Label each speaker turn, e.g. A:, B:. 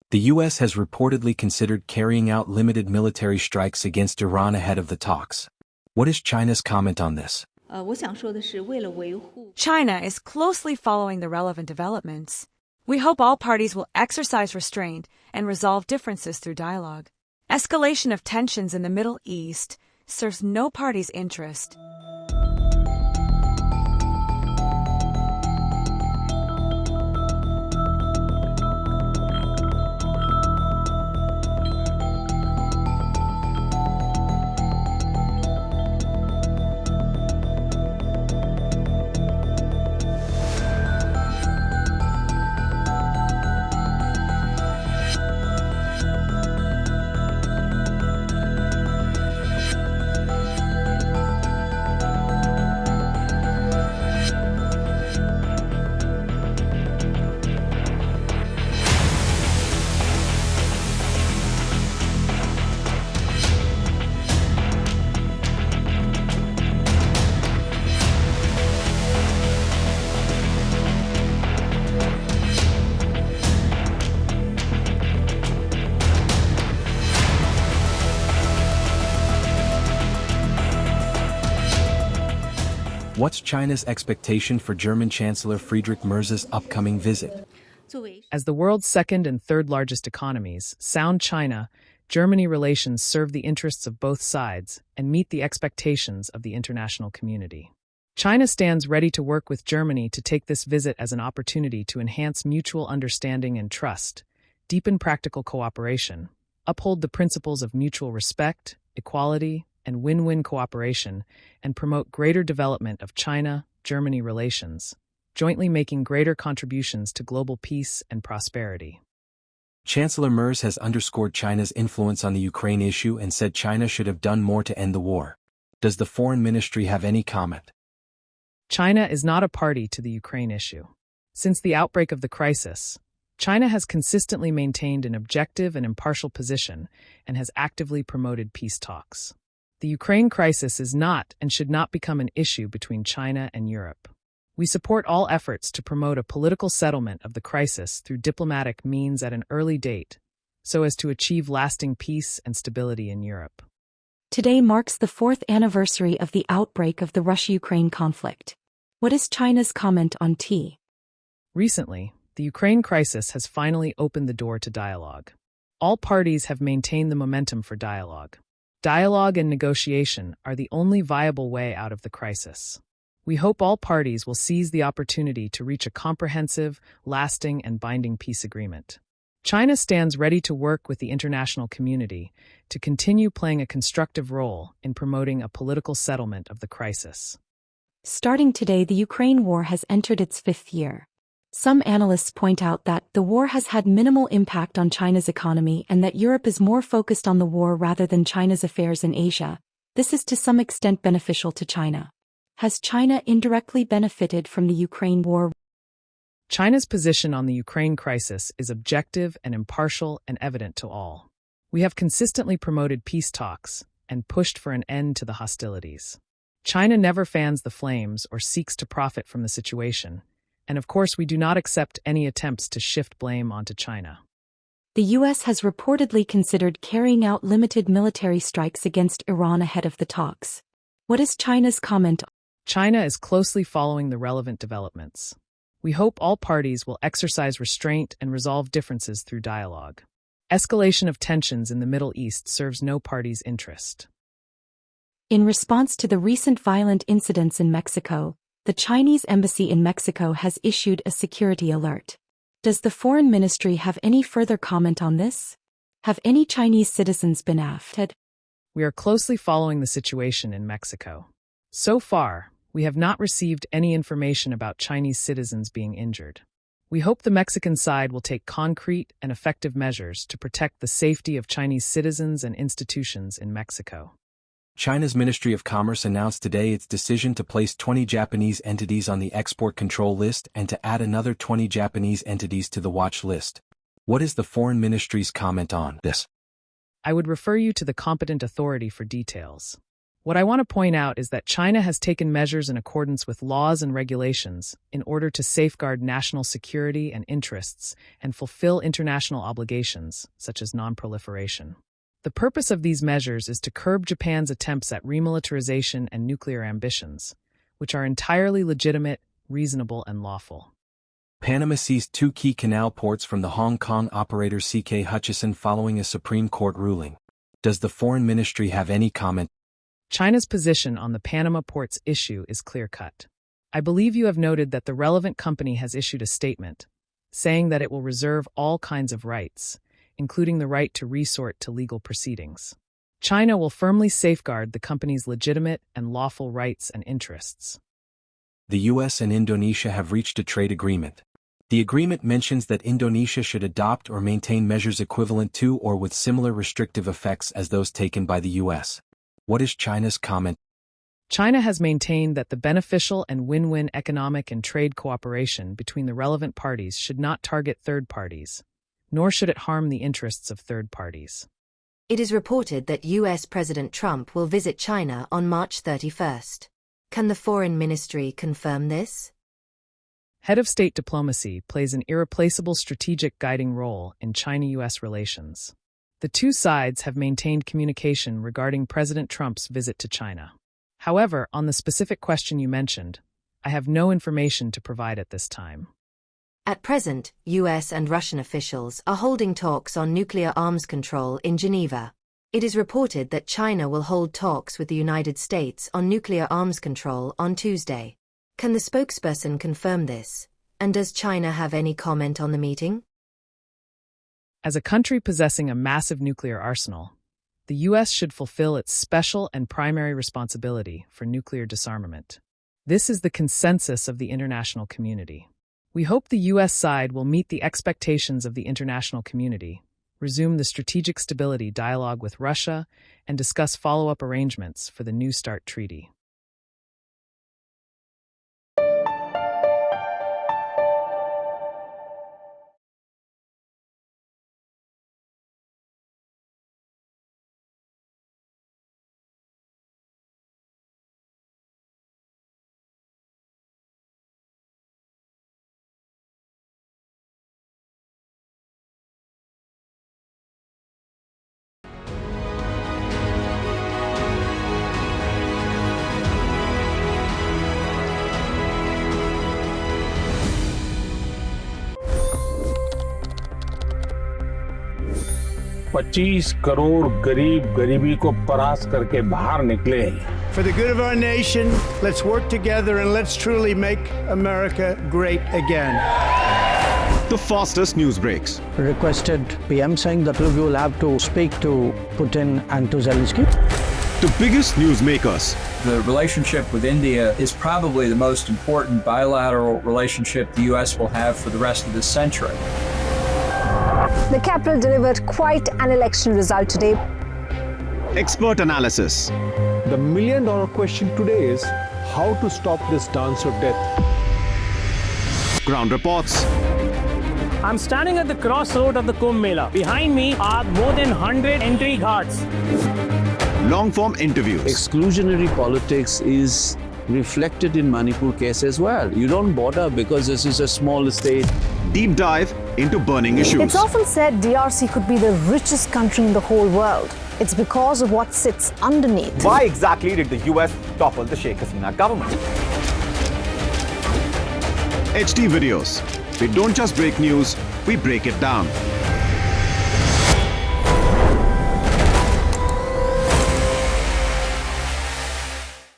A: The U.S. has reportedly considered carrying out limited military strikes against Iran ahead of the talks. What is China's comment on this?
B: China is closely following the relevant developments. We hope all parties will exercise restraint and resolve differences through dialogue. Escalation of tensions in the Middle East serves no party's interest.
A: What's China's expectation for German Chancellor Friedrich Merz's upcoming visit?
C: As the world's second and third largest economies, sound China-Germany relations serve the interests of both sides and meet the expectations of the international community. China stands ready to work with Germany to take this visit as an opportunity to enhance mutual understanding and trust, deepen practical cooperation, uphold the principles of mutual respect, equality, and win-win cooperation, and promote greater development of China-Germany relations, jointly making greater contributions to global peace and prosperity.
A: Chancellor Merz has underscored China's influence on the Ukraine issue and said China should have done more to end the war. Does the Foreign Ministry have any comment?
C: China is not a party to the Ukraine issue. Since the outbreak of the crisis, China has consistently maintained an objective and impartial position and has actively promoted peace talks. The Ukraine crisis is not and should not become an issue between China and Europe. We support all efforts to promote a political settlement of the crisis through diplomatic means at an early date, so as to achieve lasting peace and stability in Europe.
D: Today marks the 4th anniversary of the outbreak of the Russia-Ukraine conflict. What is China's comment on T?
C: Recently, the Ukraine crisis has finally opened the door to dialogue. All parties have maintained the momentum for dialogue. Dialogue and negotiation are the only viable way out of the crisis. We hope all parties will seize the opportunity to reach a comprehensive, lasting, and binding peace agreement. China stands ready to work with the international community to continue playing a constructive role in promoting a political settlement of the crisis.
D: Starting today, the Ukraine war has entered its 5th year. Some analysts point out that the war has had minimal impact on China's economy and that Europe is more focused on the war rather than China's affairs in Asia. This is to some extent beneficial to China. Has China indirectly benefited from the Ukraine war?
C: China's position on the Ukraine crisis is objective and impartial and evident to all. We have consistently promoted peace talks and pushed for an end to the hostilities. China never fans the flames or seeks to profit from the situation. And of course, we do not accept any attempts to shift blame onto China.
D: The U.S. has reportedly considered carrying out limited military strikes against Iran ahead of the talks. What is China's comment?
C: China is closely following the relevant developments. We hope all parties will exercise restraint and resolve differences through dialogue. Escalation of tensions in the Middle East serves no party's interest.
D: In response to the recent violent incidents in Mexico, the Chinese embassy in Mexico has issued a security alert. Does the Foreign Ministry have any further comment on this? Have any Chinese citizens been affected?
C: We are closely following the situation in Mexico. So far, we have not received any information about Chinese citizens being injured. We hope the Mexican side will take concrete and effective measures to protect the safety of Chinese citizens and institutions in Mexico.
A: China's Ministry of Commerce announced today its decision to place 20 Japanese entities on the export control list and to add another 20 Japanese entities to the watch list. What is the Foreign Ministry's comment on this?
C: I would refer you to the competent authority for details. What I want to point out is that China has taken measures in accordance with laws and regulations in order to safeguard national security and interests and fulfill international obligations, such as non-proliferation. The purpose of these measures is to curb Japan's attempts at remilitarization and nuclear ambitions, which are entirely legitimate, reasonable, and lawful.
A: Panama seized 2 key canal ports from the Hong Kong operator C.K. Hutchison following a Supreme Court ruling. Does the Foreign Ministry have any comment?
C: China's position on the Panama ports issue is clear-cut. I believe you have noted that the relevant company has issued a statement, saying that it will reserve all kinds of rights, including the right to resort to legal proceedings. China will firmly safeguard the company's legitimate and lawful rights and interests.
A: The US and Indonesia have reached a trade agreement. The agreement mentions that Indonesia should adopt or maintain measures equivalent to or with similar restrictive effects as those taken by the US. What is China's comment?
C: China has maintained that the beneficial and win-win economic and trade cooperation between the relevant parties should not target third parties, nor should it harm the interests of third parties.
E: It is reported that US President Trump will visit China on March 31st. Can the Foreign Ministry confirm this?
C: Head of state diplomacy plays an irreplaceable strategic guiding role in China-US relations. The two sides have maintained communication regarding President Trump's visit to China. However, on the specific question you mentioned, I have no information to provide at this time.
E: At present, US and Russian officials are holding talks on nuclear arms control in Geneva. It is reported that China will hold talks with the United States on nuclear arms control on Tuesday. Can the spokesperson confirm this? And does China have any comment on the meeting?
C: As a country possessing a massive nuclear arsenal, the U.S. should fulfill its special and primary responsibility for nuclear disarmament. This is the consensus of the international community. We hope the U.S. side will meet the expectations of the international community, resume the strategic stability dialogue with Russia, and discuss follow-up arrangements for the New START treaty.
F: $25 crore गरीब गरीबी को परास्त करके बाहर निकले।
G: For the good of our nation, let's work together and let's truly make America great again.
H: The fastest news breaks.
I: Requested PM saying that we will have to speak to Putin and to Zelensky.
H: The biggest newsmakers.
J: The relationship with India is probably the most important bilateral relationship the U.S. will have for the rest of this century.
K: The capital delivered quite an election result today.
H: Expert analysis.
F: The million-dollar question today is how to stop this dance of death.
H: Ground reports.
L: I'm standing at the crossroad of the Kumbh Mela. Behind me are more than 100 entry ghats.
H: Long-form interviews.
M: Exclusionary politics is reflected in Manipur case as well. You don't bother because this is a small state.
H: Deep dive into burning issues.
K: It's often said DRC could be the richest country in the whole world. It's because of what sits underneath.
N: Why exactly did the US topple the Sheikh Hasina government?
H: HD videos. We don't just break news, we break it down.